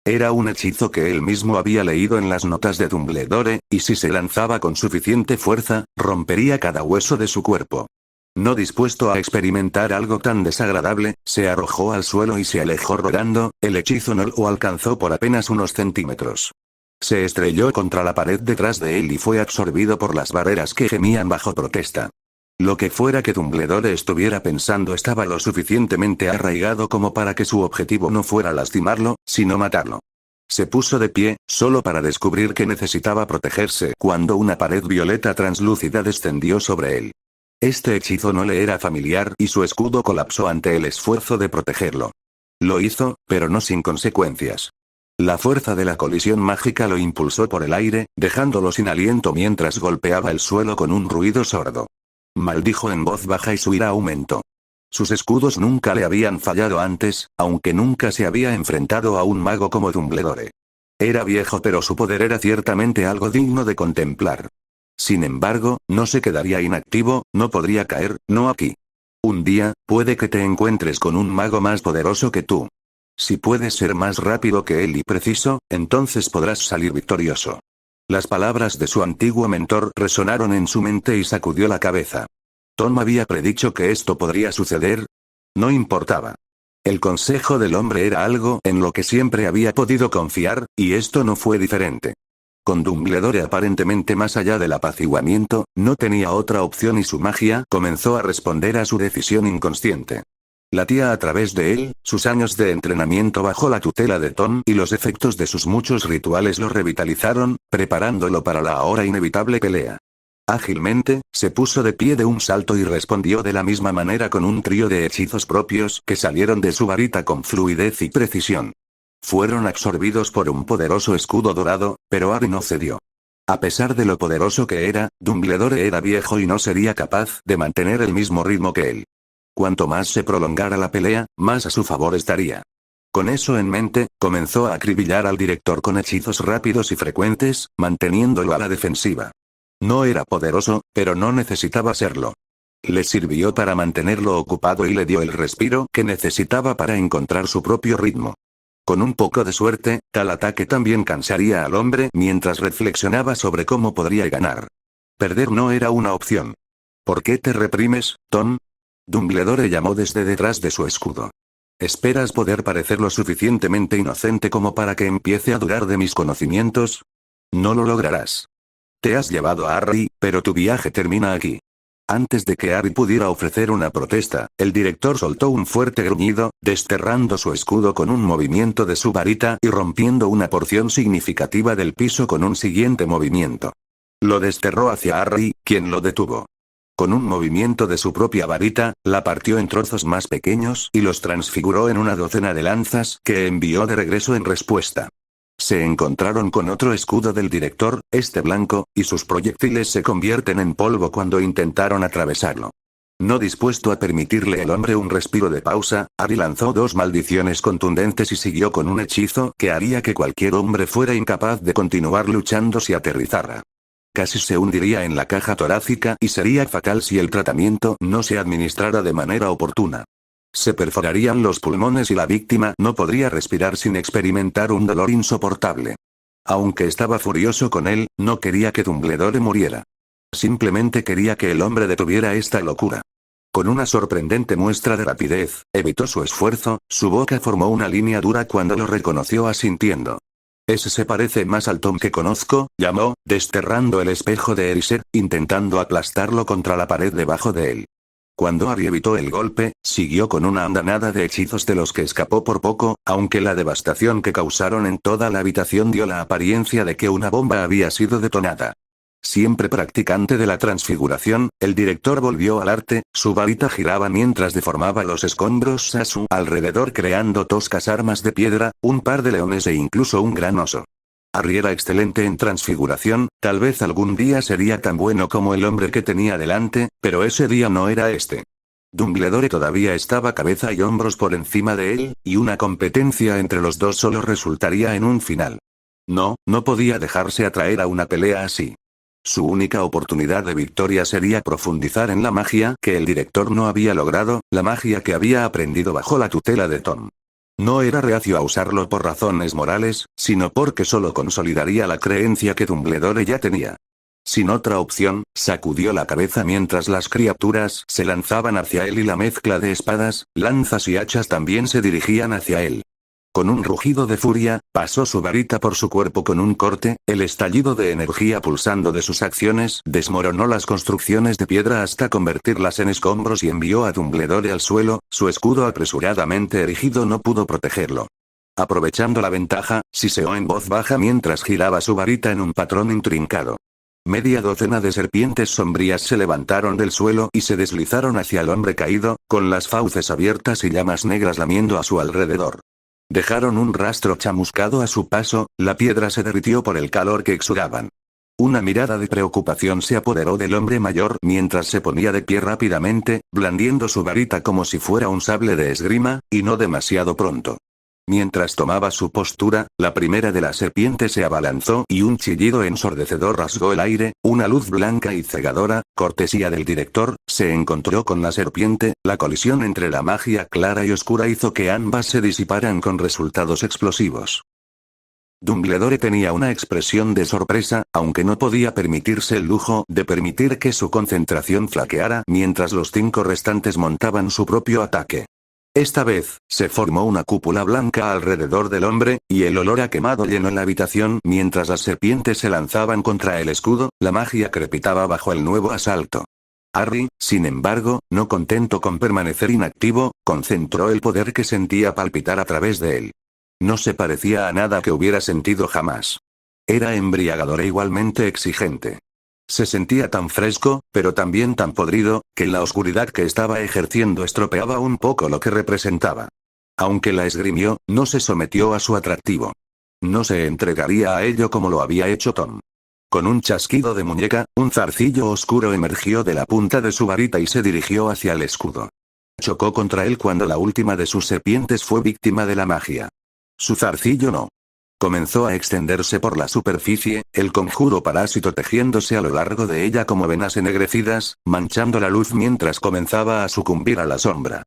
Era un hechizo que él mismo había leído en las notas de Dumbledore, y si se lanzaba con suficiente fuerza, rompería cada hueso de su cuerpo. No dispuesto a experimentar algo tan desagradable, se arrojó al suelo y se alejó rodando, el hechizo no lo alcanzó por apenas unos centímetros. Se estrelló contra la pared detrás de él y fue absorbido por las barreras que gemían bajo protesta. Lo que fuera que Dumbledore estuviera pensando estaba lo suficientemente arraigado como para que su objetivo no fuera lastimarlo, sino matarlo. Se puso de pie, solo para descubrir que necesitaba protegerse cuando una pared violeta translúcida descendió sobre él. Este hechizo no le era familiar y su escudo colapsó ante el esfuerzo de protegerlo. Lo hizo, pero no sin consecuencias. La fuerza de la colisión mágica lo impulsó por el aire, dejándolo sin aliento mientras golpeaba el suelo con un ruido sordo. Maldijo en voz baja y su ira aumentó. Sus escudos nunca le habían fallado antes, aunque nunca se había enfrentado a un mago como Dumbledore. Era viejo pero su poder era ciertamente algo digno de contemplar. Sin embargo, no se quedaría inactivo, no podría caer, no aquí. Un día, puede que te encuentres con un mago más poderoso que tú. Si puedes ser más rápido que él y preciso, entonces podrás salir victorioso. Las palabras de su antiguo mentor resonaron en su mente y sacudió la cabeza. ¿Tom había predicho que esto podría suceder? No importaba. El consejo del hombre era algo en lo que siempre había podido confiar, y esto no fue diferente. Con Dumbledore aparentemente más allá del apaciguamiento, no tenía otra opción y su magia comenzó a responder a su decisión inconsciente. Latía a través de él, sus años de entrenamiento bajo la tutela de Tom y los efectos de sus muchos rituales lo revitalizaron, preparándolo para la ahora inevitable pelea. Ágilmente, se puso de pie de un salto y respondió de la misma manera con un trío de hechizos propios que salieron de su varita con fluidez y precisión. Fueron absorbidos por un poderoso escudo dorado, pero Harry no cedió. A pesar de lo poderoso que era, Dumbledore era viejo y no sería capaz de mantener el mismo ritmo que él. Cuanto más se prolongara la pelea, más a su favor estaría. Con eso en mente, comenzó a acribillar al director con hechizos rápidos y frecuentes, manteniéndolo a la defensiva. No era poderoso, pero no necesitaba serlo. Le sirvió para mantenerlo ocupado y le dio el respiro que necesitaba para encontrar su propio ritmo. Con un poco de suerte, tal ataque también cansaría al hombre mientras reflexionaba sobre cómo podría ganar. Perder no era una opción. ¿Por qué te reprimes, Tom? Dumbledore llamó desde detrás de su escudo. ¿Esperas poder parecer lo suficientemente inocente como para que empiece a dudar de mis conocimientos? No lo lograrás. Te has llevado a Harry, pero tu viaje termina aquí. Antes de que Harry pudiera ofrecer una protesta, el director soltó un fuerte gruñido, desterrando su escudo con un movimiento de su varita y rompiendo una porción significativa del piso con un siguiente movimiento. Lo desterró hacia Harry, quien lo detuvo. Con un movimiento de su propia varita, la partió en trozos más pequeños y los transfiguró en una docena de lanzas que envió de regreso en respuesta. Se encontraron con otro escudo del director, este blanco, y sus proyectiles se convierten en polvo cuando intentaron atravesarlo. No dispuesto a permitirle al hombre un respiro de pausa, Ari lanzó dos maldiciones contundentes y siguió con un hechizo que haría que cualquier hombre fuera incapaz de continuar luchando si aterrizara. Casi se hundiría en la caja torácica y sería fatal si el tratamiento no se administrara de manera oportuna. Se perforarían los pulmones y la víctima no podría respirar sin experimentar un dolor insoportable. Aunque estaba furioso con él, no quería que Dumbledore muriera. Simplemente quería que el hombre detuviera esta locura. Con una sorprendente muestra de rapidez, evitó su esfuerzo, su boca formó una línea dura cuando lo reconoció asintiendo. Ese se parece más al Tom que conozco, llamó, desterrando el espejo de Erised, intentando aplastarlo contra la pared debajo de él. Cuando Harry evitó el golpe, siguió con una andanada de hechizos de los que escapó por poco, aunque la devastación que causaron en toda la habitación dio la apariencia de que una bomba había sido detonada. Siempre practicante de la transfiguración, el director volvió al arte, su varita giraba mientras deformaba los escombros a su alrededor creando toscas armas de piedra, un par de leones e incluso un gran oso. Harry era excelente en transfiguración, tal vez algún día sería tan bueno como el hombre que tenía delante, pero ese día no era este. Dumbledore todavía estaba cabeza y hombros por encima de él, y una competencia entre los dos solo resultaría en un final. No podía dejarse atraer a una pelea así. Su única oportunidad de victoria sería profundizar en la magia que el director no había logrado, la magia que había aprendido bajo la tutela de Tom. No era reacio a usarlo por razones morales, sino porque solo consolidaría la creencia que Dumbledore ya tenía. Sin otra opción, sacudió la cabeza mientras las criaturas se lanzaban hacia él y la mezcla de espadas, lanzas y hachas también se dirigían hacia él. Con un rugido de furia, pasó su varita por su cuerpo con un corte, el estallido de energía pulsando de sus acciones desmoronó las construcciones de piedra hasta convertirlas en escombros y envió a Dumbledore al suelo, su escudo apresuradamente erigido no pudo protegerlo. Aprovechando la ventaja, siseó en voz baja mientras giraba su varita en un patrón intrincado. Media docena de serpientes sombrías se levantaron del suelo y se deslizaron hacia el hombre caído, con las fauces abiertas y llamas negras lamiendo a su alrededor. Dejaron un rastro chamuscado a su paso, la piedra se derritió por el calor que exudaban. Una mirada de preocupación se apoderó del hombre mayor mientras se ponía de pie rápidamente, blandiendo su varita como si fuera un sable de esgrima, y no demasiado pronto. Mientras tomaba su postura, la primera de las serpientes se abalanzó y un chillido ensordecedor rasgó el aire, una luz blanca y cegadora, cortesía del director, se encontró con la serpiente, la colisión entre la magia clara y oscura hizo que ambas se disiparan con resultados explosivos. Dumbledore tenía una expresión de sorpresa, aunque no podía permitirse el lujo de permitir que su concentración flaqueara mientras los 5 restantes montaban su propio ataque. Esta vez, se formó una cúpula blanca alrededor del hombre, y el olor a quemado llenó la habitación mientras las serpientes se lanzaban contra el escudo, la magia crepitaba bajo el nuevo asalto. Harry, sin embargo, no contento con permanecer inactivo, concentró el poder que sentía palpitar a través de él. No se parecía a nada que hubiera sentido jamás. Era embriagador e igualmente exigente. Se sentía tan fresco, pero también tan podrido, que la oscuridad que estaba ejerciendo estropeaba un poco lo que representaba. Aunque la esgrimió, no se sometió a su atractivo. No se entregaría a ello como lo había hecho Tom. Con un chasquido de muñeca, un zarcillo oscuro emergió de la punta de su varita y se dirigió hacia el escudo. Chocó contra él cuando la última de sus serpientes fue víctima de la magia. Su zarcillo no. Comenzó a extenderse por la superficie, el conjuro parásito tejiéndose a lo largo de ella como venas ennegrecidas, manchando la luz mientras comenzaba a sucumbir a la sombra.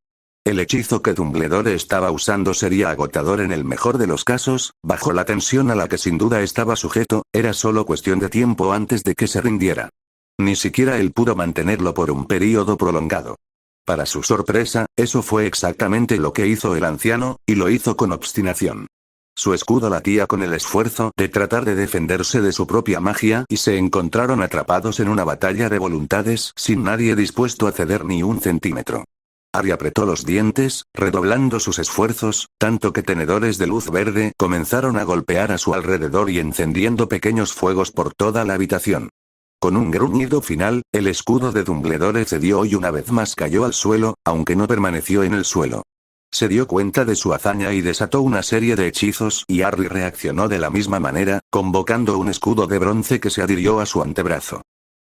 El hechizo que Dumbledore estaba usando sería agotador en el mejor de los casos, bajo la tensión a la que sin duda estaba sujeto, era solo cuestión de tiempo antes de que se rindiera. Ni siquiera él pudo mantenerlo por un período prolongado. Para su sorpresa, eso fue exactamente lo que hizo el anciano, y lo hizo con obstinación. Su escudo latía con el esfuerzo de tratar de defenderse de su propia magia y se encontraron atrapados en una batalla de voluntades sin nadie dispuesto a ceder ni un centímetro. Harry apretó los dientes, redoblando sus esfuerzos, tanto que tenedores de luz verde comenzaron a golpear a su alrededor y encendiendo pequeños fuegos por toda la habitación. Con un gruñido final, el escudo de Dumbledore cedió y una vez más cayó al suelo, aunque no permaneció en el suelo. Se dio cuenta de su hazaña y desató una serie de hechizos y Harry reaccionó de la misma manera, convocando un escudo de bronce que se adhirió a su antebrazo.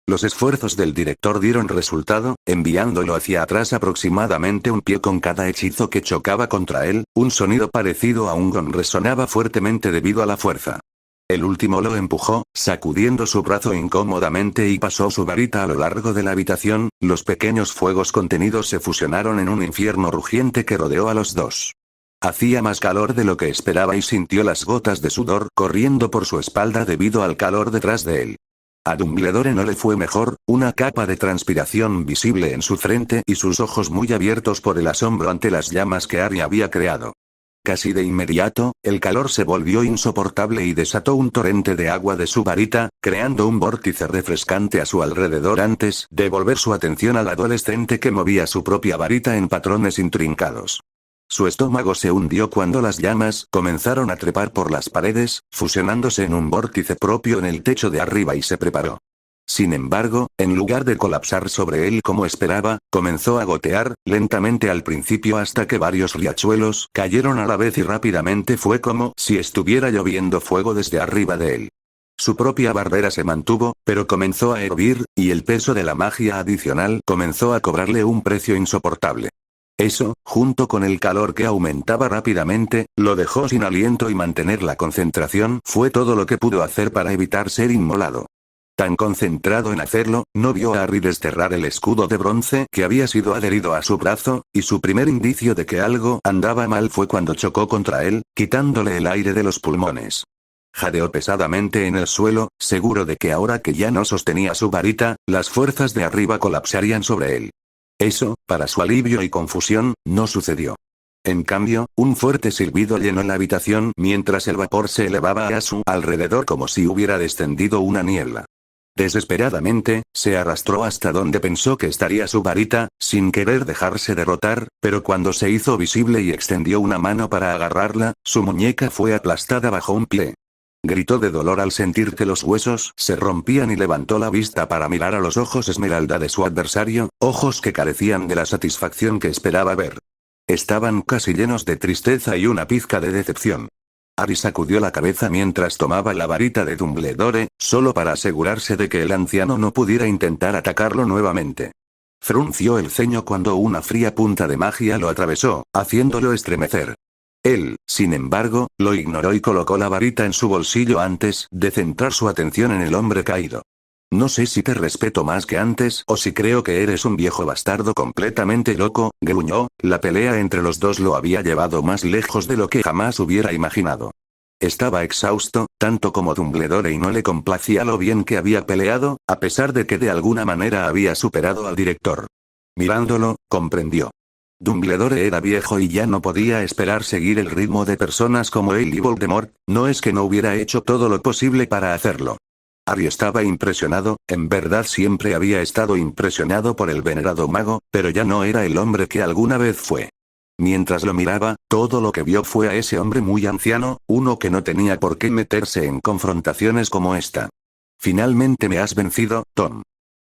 Los esfuerzos del director dieron resultado, enviándolo hacia atrás aproximadamente un pie con cada hechizo que chocaba contra él, un sonido parecido a un gong resonaba fuertemente debido a la fuerza. El último lo empujó, sacudiendo su brazo incómodamente y pasó su varita a lo largo de la habitación, los pequeños fuegos contenidos se fusionaron en un infierno rugiente que rodeó a los dos. Hacía más calor de lo que esperaba y sintió las gotas de sudor corriendo por su espalda debido al calor detrás de él. A Dumbledore no le fue mejor, una capa de transpiración visible en su frente y sus ojos muy abiertos por el asombro ante las llamas que Harry había creado. Casi de inmediato, el calor se volvió insoportable y desató un torrente de agua de su varita, creando un vórtice refrescante a su alrededor antes de volver su atención al adolescente que movía su propia varita en patrones intrincados. Su estómago se hundió cuando las llamas comenzaron a trepar por las paredes, fusionándose en un vórtice propio en el techo de arriba y se preparó. Sin embargo, en lugar de colapsar sobre él como esperaba, comenzó a gotear, lentamente al principio hasta que varios riachuelos cayeron a la vez y rápidamente fue como si estuviera lloviendo fuego desde arriba de él. Su propia barrera se mantuvo, pero comenzó a hervir, y el peso de la magia adicional comenzó a cobrarle un precio insoportable. Eso, junto con el calor que aumentaba rápidamente, lo dejó sin aliento y mantener la concentración fue todo lo que pudo hacer para evitar ser inmolado. Tan concentrado en hacerlo, no vio a Harry desterrar el escudo de bronce que había sido adherido a su brazo, y su primer indicio de que algo andaba mal fue cuando chocó contra él, quitándole el aire de los pulmones. Jadeó pesadamente en el suelo, seguro de que ahora que ya no sostenía su varita, las fuerzas de arriba colapsarían sobre él. Eso, para su alivio y confusión, no sucedió. En cambio, un fuerte silbido llenó la habitación mientras el vapor se elevaba a su alrededor como si hubiera descendido una niebla. Desesperadamente, se arrastró hasta donde pensó que estaría su varita, sin querer dejarse derrotar, pero cuando se hizo visible y extendió una mano para agarrarla, su muñeca fue aplastada bajo un pie. Gritó de dolor al sentir que los huesos se rompían y levantó la vista para mirar a los ojos esmeralda de su adversario, ojos que carecían de la satisfacción que esperaba ver. Estaban casi llenos de tristeza y una pizca de decepción. Harry sacudió la cabeza mientras tomaba la varita de Dumbledore, solo para asegurarse de que el anciano no pudiera intentar atacarlo nuevamente. Frunció el ceño cuando una fría punta de magia lo atravesó, haciéndolo estremecer. Él, sin embargo, lo ignoró y colocó la varita en su bolsillo antes de centrar su atención en el hombre caído. No sé si te respeto más que antes o si creo que eres un viejo bastardo completamente loco, gruñó, la pelea entre los dos lo había llevado más lejos de lo que jamás hubiera imaginado. Estaba exhausto, tanto como Dumbledore y no le complacía lo bien que había peleado, a pesar de que de alguna manera había superado al director. Mirándolo, comprendió. Dumbledore era viejo y ya no podía esperar seguir el ritmo de personas como él y Voldemort, no es que no hubiera hecho todo lo posible para hacerlo. Harry estaba impresionado, en verdad siempre había estado impresionado por el venerado mago, pero ya no era el hombre que alguna vez fue. Mientras lo miraba, todo lo que vio fue a ese hombre muy anciano, uno que no tenía por qué meterse en confrontaciones como esta. Finalmente me has vencido, Tom.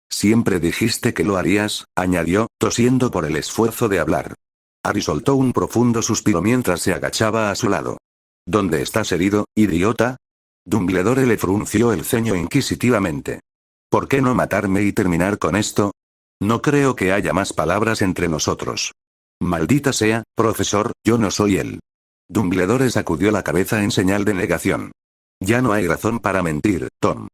Siempre dijiste que lo harías, añadió, tosiendo por el esfuerzo de hablar. Harry soltó un profundo suspiro mientras se agachaba a su lado. ¿Dónde estás herido, idiota? Dumbledore le frunció el ceño inquisitivamente. ¿Por qué no matarme y terminar con esto? No creo que haya más palabras entre nosotros. Maldita sea, profesor, yo no soy él. Dumbledore sacudió la cabeza en señal de negación. Ya no hay razón para mentir, Tom.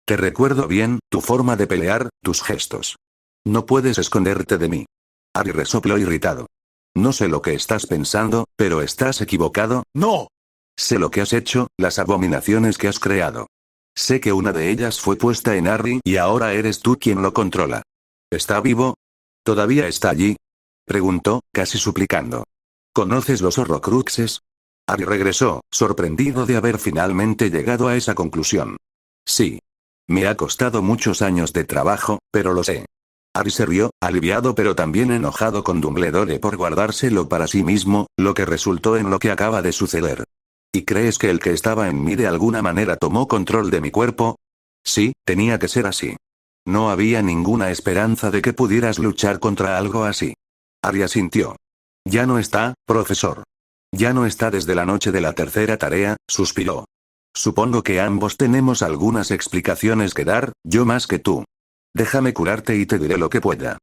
Te recuerdo bien, tu forma de pelear, tus gestos. No puedes esconderte de mí. Harry resopló irritado. No sé lo que estás pensando, pero estás equivocado. ¡No! Sé lo que has hecho, las abominaciones que has creado. Sé que una de ellas fue puesta en Harry y ahora eres tú quien lo controla. ¿Está vivo? ¿Todavía está allí? Preguntó, casi suplicando. ¿Conoces los Horrocruxes? Harry regresó, sorprendido de haber finalmente llegado a esa conclusión. Sí. Me ha costado muchos años de trabajo, pero lo sé. Harry se rió, aliviado pero también enojado con Dumbledore por guardárselo para sí mismo, lo que resultó en lo que acaba de suceder. ¿Y crees que el que estaba en mí de alguna manera tomó control de mi cuerpo? Sí, tenía que ser así. No había ninguna esperanza de que pudieras luchar contra algo así. Harry asintió. Ya no está, profesor. Ya no está desde la noche de la tercera tarea, suspiró. Supongo que ambos tenemos algunas explicaciones que dar, yo más que tú. Déjame curarte y te diré lo que pueda.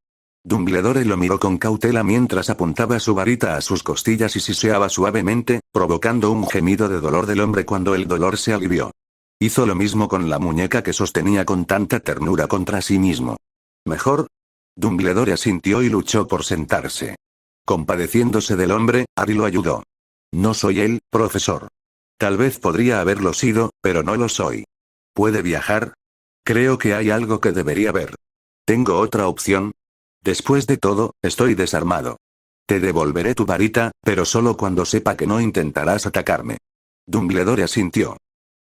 Dumbledore lo miró con cautela mientras apuntaba su varita a sus costillas y siseaba suavemente, provocando un gemido de dolor del hombre cuando el dolor se alivió. Hizo lo mismo con la muñeca que sostenía con tanta ternura contra sí mismo. ¿Mejor? Dumbledore asintió y luchó por sentarse. Compadeciéndose del hombre, Harry lo ayudó. No soy él, profesor. Tal vez podría haberlo sido, pero no lo soy. ¿Puede viajar? Creo que hay algo que debería ver. ¿Tengo otra opción? Después de todo, estoy desarmado. Te devolveré tu varita, pero solo cuando sepa que no intentarás atacarme. Dumbledore asintió.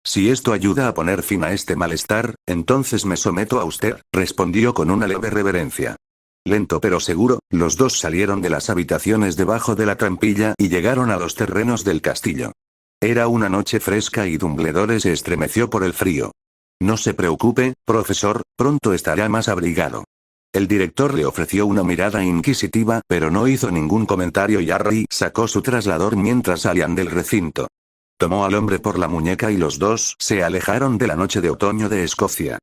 Si esto ayuda a poner fin a este malestar, entonces me someto a usted, respondió con una leve reverencia. Lento pero seguro, los dos salieron de las habitaciones debajo de la trampilla y llegaron a los terrenos del castillo. Era una noche fresca y Dumbledore se estremeció por el frío. No se preocupe, profesor, pronto estará más abrigado. El director le ofreció una mirada inquisitiva, pero no hizo ningún comentario y Harry sacó su traslador mientras salían del recinto. Tomó al hombre por la muñeca y los dos se alejaron de la noche de otoño de Escocia.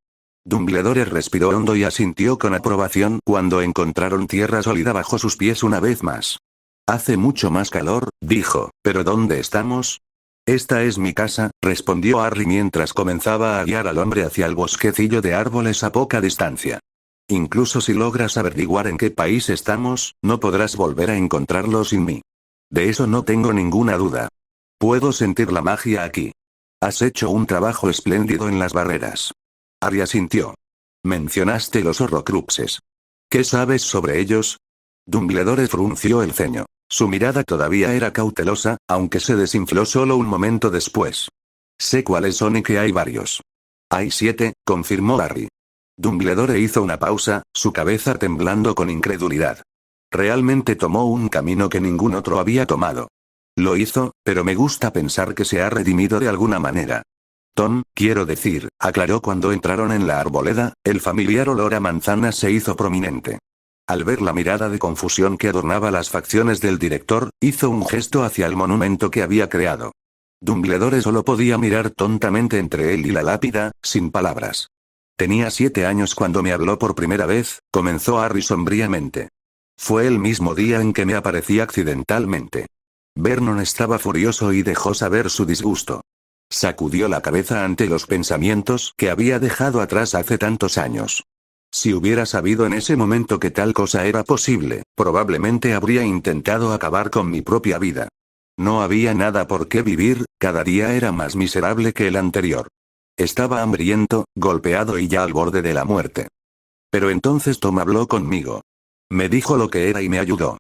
Dumbledore respiró hondo y asintió con aprobación cuando encontraron tierra sólida bajo sus pies una vez más. Hace mucho más calor, dijo, ¿pero dónde estamos? Esta es mi casa, respondió Harry mientras comenzaba a guiar al hombre hacia el bosquecillo de árboles a poca distancia. Incluso si logras averiguar en qué país estamos, no podrás volver a encontrarlo sin mí. De eso no tengo ninguna duda. Puedo sentir la magia aquí. Has hecho un trabajo espléndido en las barreras. Harry asintió. Mencionaste los Horrocruxes. ¿Qué sabes sobre ellos? Dumbledore frunció el ceño. Su mirada todavía era cautelosa, aunque se desinfló solo un momento después. Sé cuáles son y que hay varios. Hay 7, confirmó Harry. Dumbledore hizo una pausa, su cabeza temblando con incredulidad. Realmente tomó un camino que ningún otro había tomado. Lo hizo, pero me gusta pensar que se ha redimido de alguna manera. Tom, quiero decir, aclaró cuando entraron en la arboleda, el familiar olor a manzanas se hizo prominente. Al ver la mirada de confusión que adornaba las facciones del director, hizo un gesto hacia el monumento que había creado. Dumbledore solo podía mirar tontamente entre él y la lápida, sin palabras. Tenía 7 años cuando me habló por primera vez, comenzó Harry sombríamente. Fue el mismo día en que me aparecí accidentalmente. Vernon estaba furioso y dejó saber su disgusto. Sacudió la cabeza ante los pensamientos que había dejado atrás hace tantos años. Si hubiera sabido en ese momento que tal cosa era posible, probablemente habría intentado acabar con mi propia vida. No había nada por qué vivir, cada día era más miserable que el anterior. Estaba hambriento, golpeado y ya al borde de la muerte. Pero entonces Tom habló conmigo. Me dijo lo que era y me ayudó.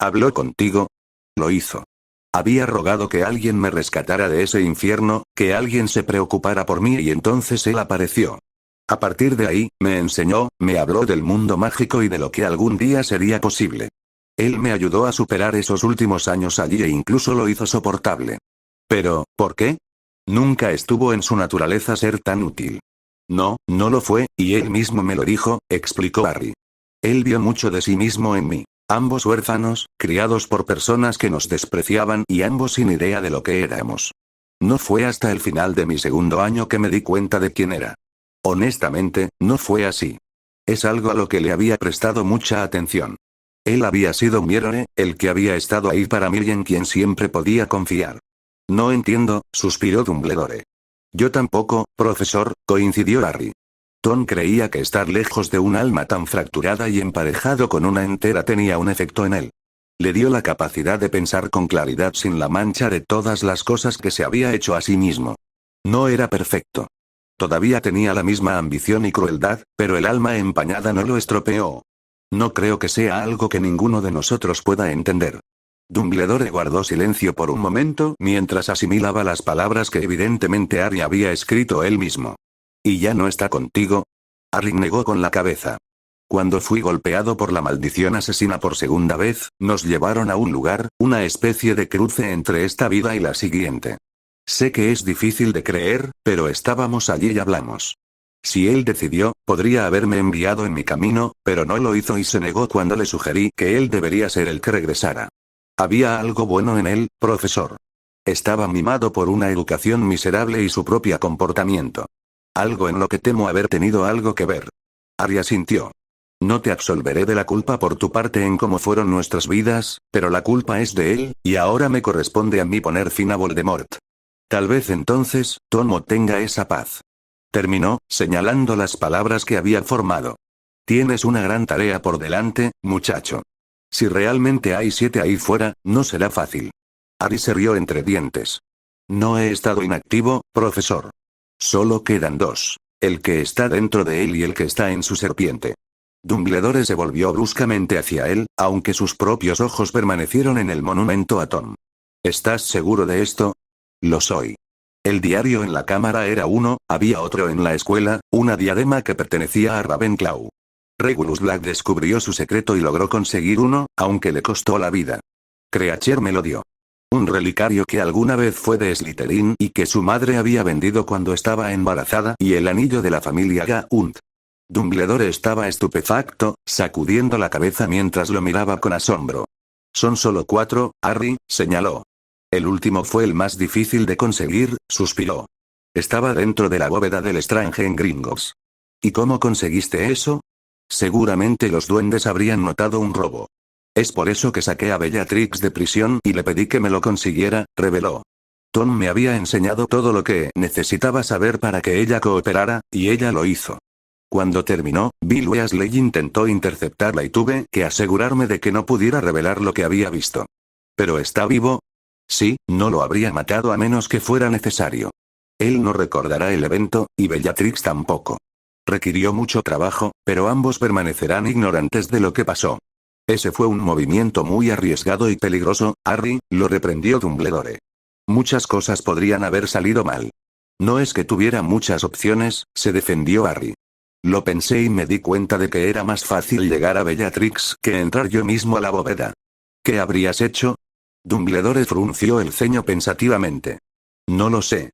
¿Habló contigo? Lo hizo. Había rogado que alguien me rescatara de ese infierno, que alguien se preocupara por mí y entonces él apareció. A partir de ahí, me enseñó, me habló del mundo mágico y de lo que algún día sería posible. Él me ayudó a superar esos últimos años allí e incluso lo hizo soportable. Pero, ¿por qué? Nunca estuvo en su naturaleza ser tan útil. No, no lo fue, y él mismo me lo dijo, explicó Harry. Él vio mucho de sí mismo en mí. Ambos huérfanos, criados por personas que nos despreciaban y ambos sin idea de lo que éramos. No fue hasta el final de mi segundo año que me di cuenta de quién era. Honestamente, no fue así. Es algo a lo que le había prestado mucha atención. Él había sido mi héroe, el que había estado ahí para mí y en quien siempre podía confiar. No entiendo, suspiró Dumbledore. Yo tampoco, profesor, coincidió Harry. Tom creía que estar lejos de un alma tan fracturada y emparejado con una entera tenía un efecto en él. Le dio la capacidad de pensar con claridad sin la mancha de todas las cosas que se había hecho a sí mismo. No era perfecto. Todavía tenía la misma ambición y crueldad, pero el alma empañada no lo estropeó. No creo que sea algo que ninguno de nosotros pueda entender. Dumbledore guardó silencio por un momento mientras asimilaba las palabras que evidentemente Harry había escrito él mismo. ¿Y ya no está contigo? Harry negó con la cabeza. Cuando fui golpeado por la maldición asesina por segunda vez, nos llevaron a un lugar, una especie de cruce entre esta vida y la siguiente. Sé que es difícil de creer, pero estábamos allí y hablamos. Si él decidió, podría haberme enviado en mi camino, pero no lo hizo y se negó cuando le sugerí que él debería ser el que regresara. Había algo bueno en él, profesor. Estaba mimado por una educación miserable y su propio comportamiento. Algo en lo que temo haber tenido algo que ver. Harry asintió. No te absolveré de la culpa por tu parte en cómo fueron nuestras vidas, pero la culpa es de él, y ahora me corresponde a mí poner fin a Voldemort. Tal vez entonces, Tom tenga esa paz. Terminó, señalando las palabras que había formado. Tienes una gran tarea por delante, muchacho. Si realmente hay 7 ahí fuera, no será fácil. Harry se rió entre dientes. No he estado inactivo, profesor. Solo quedan 2. El que está dentro de él y el que está en su serpiente. Dumbledore se volvió bruscamente hacia él, aunque sus propios ojos permanecieron en el monumento a Tom. ¿Estás seguro de esto? Lo soy. El diario en la cámara era uno, había otro en la escuela, una diadema que pertenecía a Ravenclaw. Regulus Black descubrió su secreto y logró conseguir uno, aunque le costó la vida. Creacher me lo dio. Un relicario que alguna vez fue de Slytherin y que su madre había vendido cuando estaba embarazada y el anillo de la familia Gaunt. Dumbledore estaba estupefacto, sacudiendo la cabeza mientras lo miraba con asombro. Son solo 4, Harry, señaló. El último fue el más difícil de conseguir, suspiró. Estaba dentro de la bóveda del Strange en Gringotts. ¿Y cómo conseguiste eso? Seguramente los duendes habrían notado un robo. Es por eso que saqué a Bellatrix de prisión y le pedí que me lo consiguiera, reveló. Tom me había enseñado todo lo que necesitaba saber para que ella cooperara, y ella lo hizo. Cuando terminó, Bill Weasley intentó interceptarla y tuve que asegurarme de que no pudiera revelar lo que había visto. ¿Pero está vivo? Sí, no lo habría matado a menos que fuera necesario. Él no recordará el evento, y Bellatrix tampoco. Requirió mucho trabajo, pero ambos permanecerán ignorantes de lo que pasó. Ese fue un movimiento muy arriesgado y peligroso, Harry, lo reprendió Dumbledore. Muchas cosas podrían haber salido mal. No es que tuviera muchas opciones, se defendió Harry. Lo pensé y me di cuenta de que era más fácil llegar a Bellatrix que entrar yo mismo a la bóveda. ¿Qué habrías hecho? Dumbledore frunció el ceño pensativamente. No lo sé.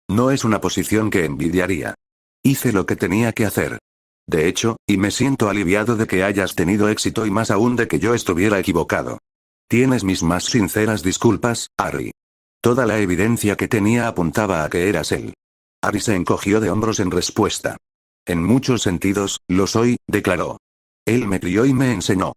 No es una posición que envidiaría. Hice lo que tenía que hacer. De hecho, y me siento aliviado de que hayas tenido éxito y más aún de que yo estuviera equivocado. Tienes mis más sinceras disculpas, Harry. Toda la evidencia que tenía apuntaba a que eras él. Harry se encogió de hombros en respuesta. En muchos sentidos, lo soy, declaró. Él me crió y me enseñó.